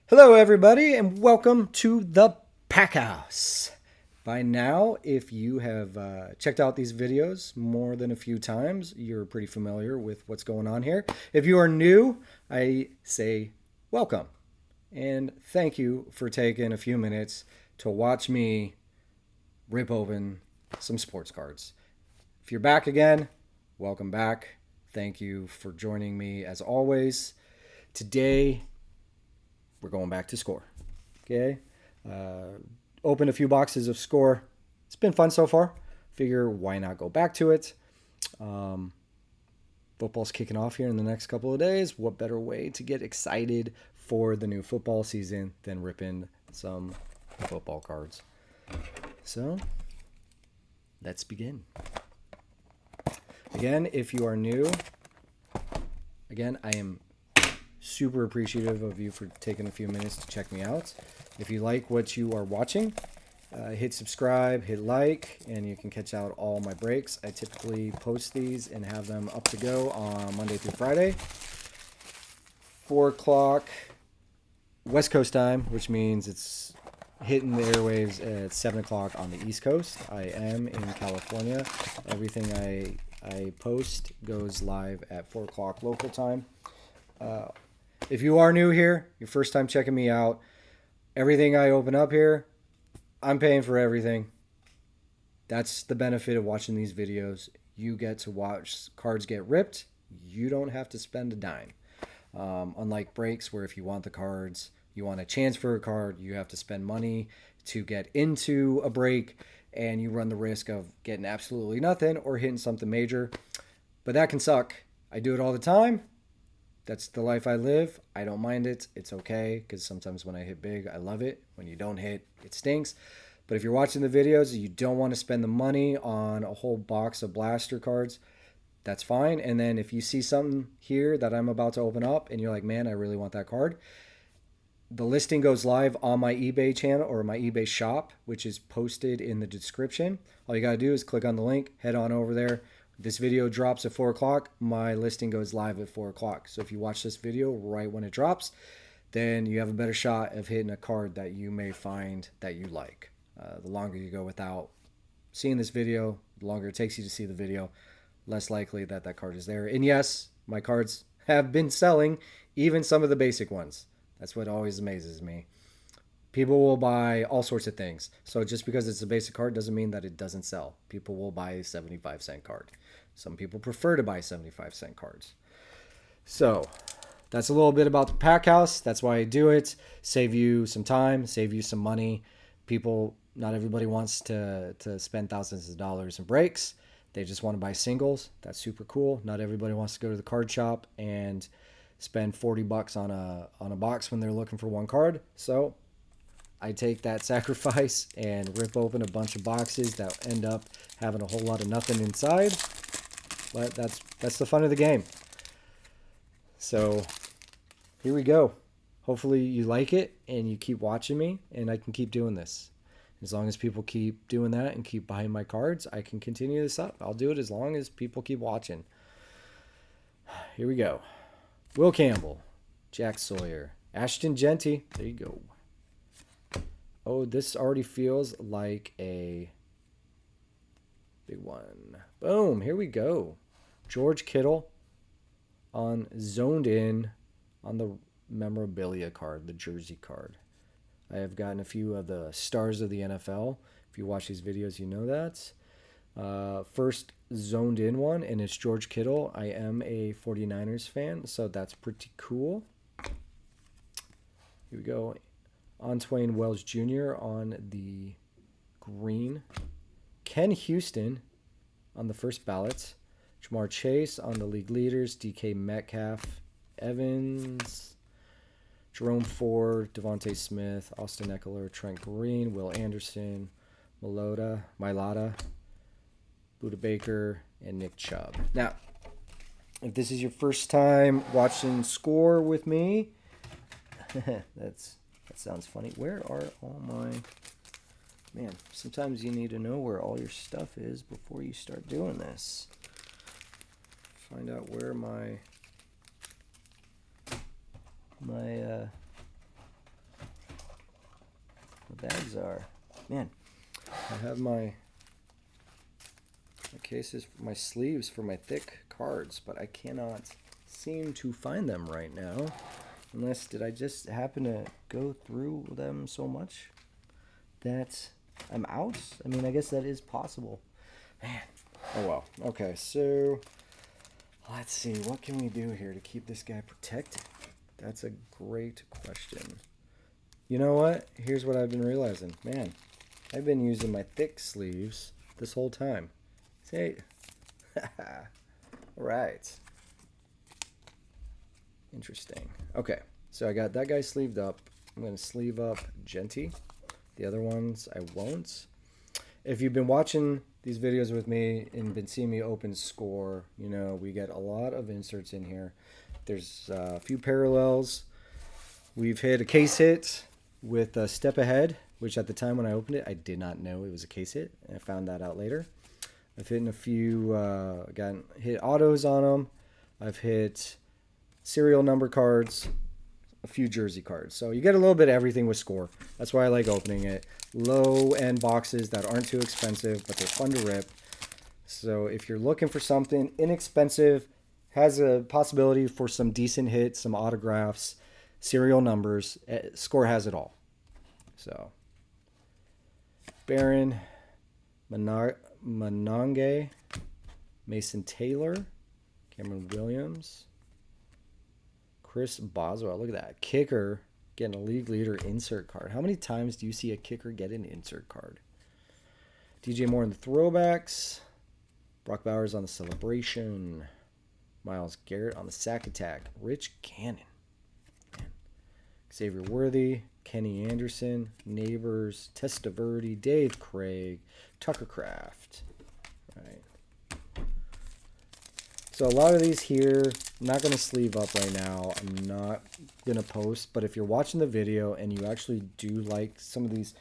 Hello, everybody, and welcome to the Pack House. By now, if you have checked out these videos more than a few times, you're pretty familiar with what's going on here. If you are new, I say welcome and thank you for taking a few minutes to watch me rip open some sports cards. If you're back again, welcome back. Thank you for joining me as always. Today, we're going back to score. Okay. Opened a few boxes of score. It's been fun so far. Figure why not go back to it? Football's kicking off here in the next couple of days. What better way to get excited for the new football season than ripping some football cards? So, let's begin. Again, if you are new, again, I am super appreciative of you for taking a few minutes to check me out. If you like what you are watching, hit subscribe, hit like, and you can catch out all my breaks. I typically post these and have them up to go on Monday through Friday. 4 o'clock West Coast time, which means it's hitting the airwaves at 7 o'clock on the East Coast. I am in California. Everything I post goes live at 4 o'clock local time. If you are new here, your first time checking me out, everything I open up here, I'm paying for everything. That's the benefit of watching these videos. You get to watch cards get ripped. You don't have to spend a dime. Unlike breaks where if you want the cards, you want to transfer a card, you have to spend money to get into a break, and you run the risk of getting absolutely nothing or hitting something major. But that can suck. I do it all the time. That's the life I live. I don't mind it. It's okay, because sometimes when I hit big, I love it. When you don't hit, it stinks. But if you're watching the videos and you don't want to spend the money on a whole box of blaster cards, that's fine. And then if you see something here that I'm about to open up and you're like, man, I really want that card, the listing goes live on my eBay channel or my eBay shop, which is posted in the description. All you got to do is click on the link, head on over there. This video drops at 4 o'clock. My listing goes live at 4 o'clock. So if you watch this video right when it drops, then you have a better shot of hitting a card that you may find that you like. The longer you go without seeing this video, the longer it takes you to see the video, less likely that that card is there. And yes, my cards have been selling, even some of the basic ones. That's what always amazes me. People will buy all sorts of things. So just because it's a basic card doesn't mean that it doesn't sell. People will buy a 75-cent card. Some people prefer to buy 75-cent cards. So that's a little bit about the Pack House. That's why I do it. Save you some time, save you some money. People, not everybody wants to spend thousands of dollars in breaks. They just want to buy singles. That's super cool. Not everybody wants to go to the card shop and spend $40 on a box when they're looking for one card. So I take that sacrifice and rip open a bunch of boxes that end up having a whole lot of nothing inside. But that's the fun of the game. So here we go. Hopefully you like it and you keep watching me and I can keep doing this. As long as people keep doing that and keep buying my cards, I can continue this up. I'll do it as long as people keep watching. Here we go. Will Campbell, Jack Sawyer, Ashton Genty. There you go. Oh, this already feels like a big one. Boom, here we go. George Kittle on Zoned In on the memorabilia card, the jersey card. I have gotten a few of the stars of the NFL. If you watch these videos, you know that. First Zoned In one, and it's George Kittle. I am a 49ers fan, so that's pretty cool. Here we go. Antwain Wells Jr. on the green. Ken Houston on the first ballot. Jamar Chase on the league leaders. DK Metcalf. Evans. Jerome Ford. Devontae Smith. Austin Eckler. Trent Green. Will Anderson. Mailata. Buda Baker. And Nick Chubb. Now, if this is your first time watching Score with me, that sounds funny. Where are all my... Man, sometimes you need to know where all your stuff is before you start doing this. Find out where my bags are. Man, I have my cases, my sleeves for my thick cards, but I cannot seem to find them right now. Unless, did I just happen to go through them so much that I'm out? I mean, I guess that is possible. Man. Oh well. Okay, so let's see. What can we do here to keep this guy protected? That's a great question. You know what? Here's what I've been realizing. Man, I've been using my thick sleeves this whole time. See? All right. Interesting. Okay, so I got that guy sleeved up. I'm going to sleeve up Genty. The other ones I won't. If you've been watching these videos with me and been seeing me open score, you know, we get a lot of inserts in here. There's a few parallels. We've hit a case hit with a Step Ahead, which at the time when I opened it, I did not know it was a case hit. I found that out later. I've hit a few, hit autos on them. I've hit serial number cards, a few jersey cards. So you get a little bit of everything with score. That's why I like opening it. Low end boxes that aren't too expensive, but they're fun to rip. So if you're looking for something inexpensive, has a possibility for some decent hits, some autographs, serial numbers, score has it all. So Baron, Monange, Mason Taylor, Cameron Williams, Chris Boswell. Look at that. Kicker getting a league leader insert card. How many times do you see a kicker get an insert card? DJ Moore in the throwbacks. Brock Bowers on the celebration. Myles Garrett on the sack attack. Rich Gannon. Xavier Worthy. Kenny Anderson. Neighbors. Testaverde. Dave Craig. Tucker Craft. Right. So a lot of these here, I'm not going to sleeve up right now. I'm not going to post. But if you're watching the video and you actually do like some of these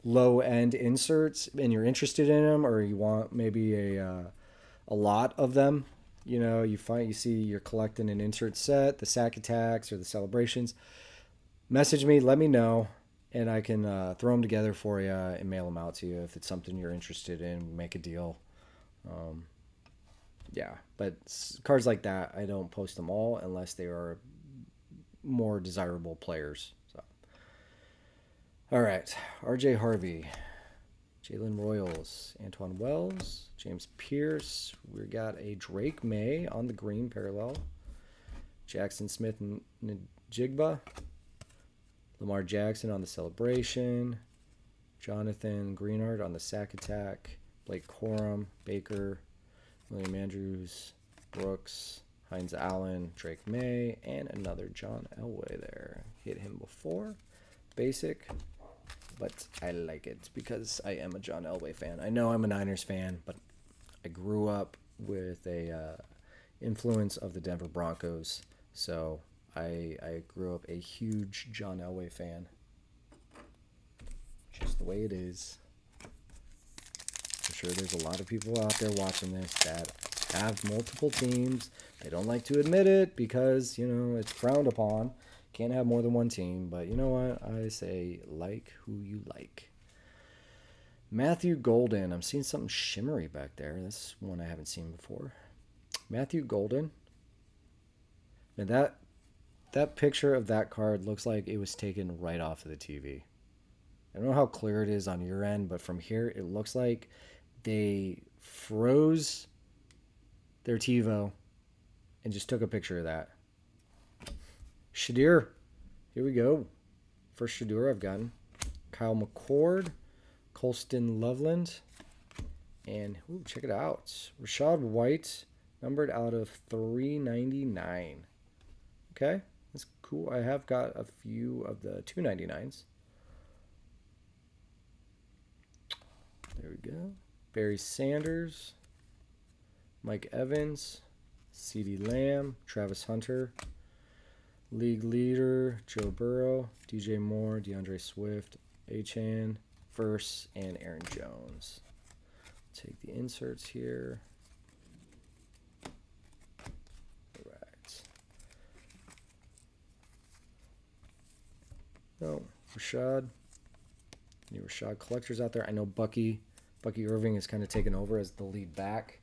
low-end inserts and you're interested in them, or you want maybe a lot of them, you know, you see you're collecting an insert set, the sack attacks or the celebrations, message me, let me know, and I can throw them together for you and mail them out to you if it's something you're interested in. Make a deal. Yeah, but cards like that, I don't post them all unless they are more desirable players. So, all right, R.J. Harvey, Jalen Royals, Antoine Wells, James Pierce. We got a Drake May on the green parallel, Jackson Smith and Njigba, Lamar Jackson on the celebration, Jonathan Greenard on the sack attack, Blake Corum, Baker, William Andrews, Brooks, Hines Allen, Drake May, and another John Elway there. Hit him before. Basic, but I like it because I am a John Elway fan. I know I'm a Niners fan, but I grew up with a influence of the Denver Broncos, so I grew up a huge John Elway fan. Just the way it is. I'm sure there's a lot of people out there watching this that have multiple teams. They don't like to admit it because, you know, it's frowned upon. Can't have more than one team. But you know what? I say like who you like. Matthew Golden. I'm seeing something shimmery back there. That's one I haven't seen before. Matthew Golden. And that picture of that card looks like it was taken right off of the TV. I don't know how clear it is on your end, but from here it looks like they froze their TiVo and just took a picture of that. Shadir. Here we go. First Shadir I've gotten. Kyle McCord, Colston Loveland, and ooh, check it out. Rashad White, numbered out of 399. Okay, that's cool. I have got a few of the 299s. There we go. Barry Sanders, Mike Evans, CeeDee Lamb, Travis Hunter, league leader Joe Burrow, DJ Moore, DeAndre Swift, Achane, Verse, and Aaron Jones. Take the inserts here. All right. No, Rashad. Any Rashad collectors out there? I know Bucky Irving is kind of taken over as the lead back.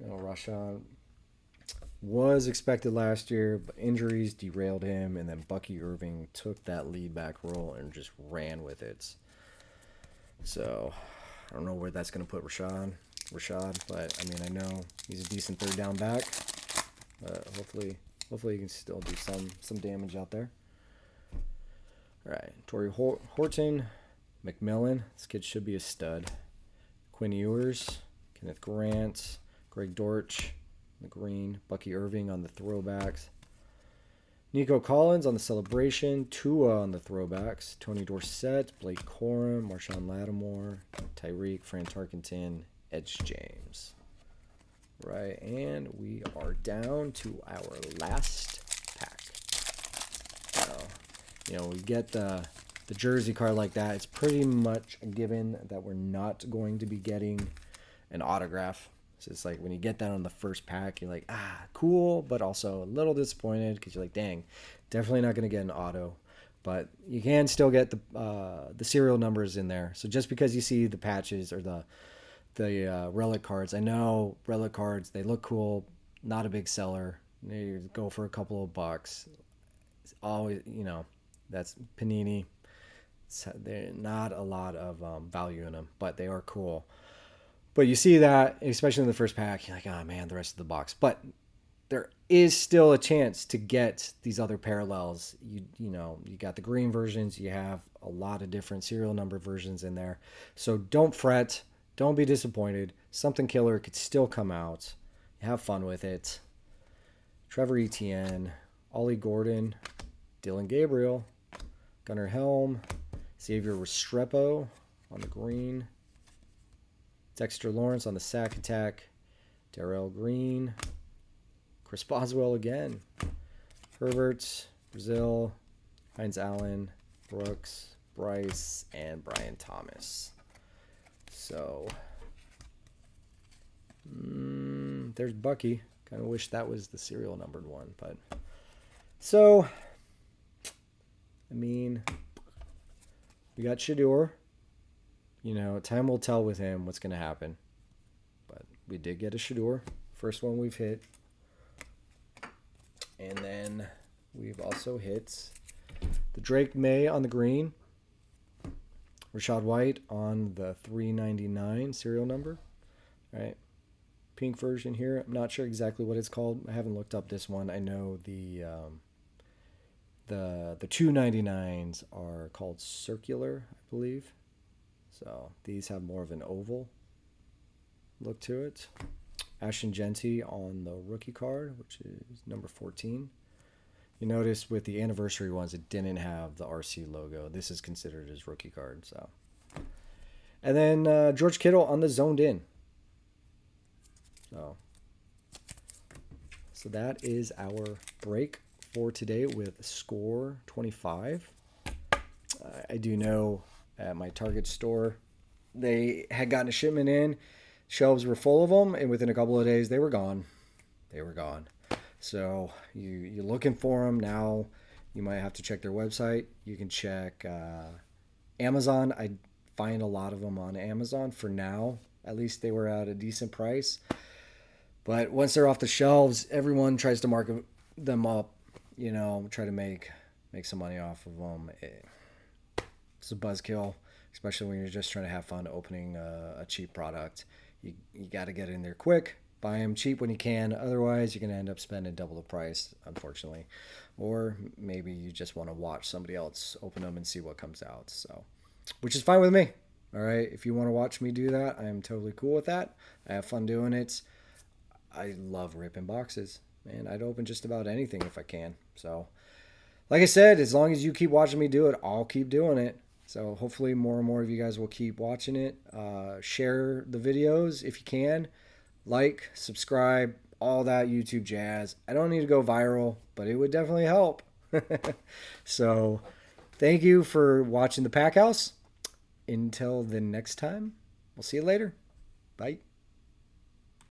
Rashad was expected last year, but injuries derailed him, and then Bucky Irving took that lead back role and just ran with it. So I don't know where that's going to put Rashad, but I mean, I know he's a decent third down back. Hopefully he can still do some damage out there. All right, Torrey Horton, McMillan. This kid should be a stud. Quinn Ewers, Kenneth Grant, Greg Dortch, the green, Bucky Irving on the throwbacks. Nico Collins on the celebration, Tua on the throwbacks, Tony Dorsett, Blake Corum, Marshawn Lattimore, Tyreek, Fran Tarkenton, Edge James. Right, and we are down to our last pack. So, we get the jersey card like that. It's pretty much a given that we're not going to be getting an autograph. So it's like when you get that on the first pack, you're like, cool, but also a little disappointed because you're like, dang, definitely not going to get an auto. But you can still get the serial numbers in there. So just because you see the patches or the relic cards, I know relic cards, they look cool, not a big seller. They go for a couple of bucks. It's always, that's Panini. They're not a lot of value in them, but they are cool. But you see that, especially in the first pack, you're like, oh man, the rest of the box. But there is still a chance to get these other parallels. You got the green versions. You have a lot of different serial number versions in there. So don't fret. Don't be disappointed. Something killer could still come out. Have fun with it. Trevor Etienne, Ollie Gordon, Dylan Gabriel, Gunnar Helm, Xavier Restrepo on the green, Dexter Lawrence on the sack attack, Darrell Green, Chris Boswell again, Herbert, Brazil, Heinz Allen, Brooks, Bryce, and Brian Thomas. So, there's Bucky. Kind of wish that was the serial numbered one, but so, I mean, we got Shador. Time will tell with him what's going to happen. But we did get a Shador. First one we've hit. And then we've also hit the Drake May on the green. Rashad White on the 399 serial number. All right. Pink version here. I'm not sure exactly what it's called. I haven't looked up this one. I know the 299s are called circular, I believe. So these have more of an oval look to it. Ashton Genty on the rookie card, which is number 14. You notice with the anniversary ones, it didn't have the RC logo. This is considered his rookie card. So, and then George Kittle on the zoned in. So that is our break for today with Score 25. I do know at my Target store, they had gotten a shipment in. Shelves were full of them, and within a couple of days, they were gone. So you're looking for them now. You might have to check their website. You can check Amazon. I find a lot of them on Amazon for now. At least they were at a decent price. But once they're off the shelves, everyone tries to mark them up, try to make some money off of them. It's a buzzkill, especially when you're just trying to have fun opening a cheap product. You got to get in there quick. Buy them cheap when you can. Otherwise, you're going to end up spending double the price, unfortunately. Or maybe you just want to watch somebody else open them and see what comes out. So, which is fine with me. All right. If you want to watch me do that, I am totally cool with that. I have fun doing it. I love ripping boxes. Man, I'd open just about anything if I can. So, like I said, as long as you keep watching me do it, I'll keep doing it. So hopefully more and more of you guys will keep watching it. Share the videos if you can. Like, subscribe, all that YouTube jazz. I don't need to go viral, but it would definitely help. So thank you for watching the Pack House. Until the next time, we'll see you later. Bye.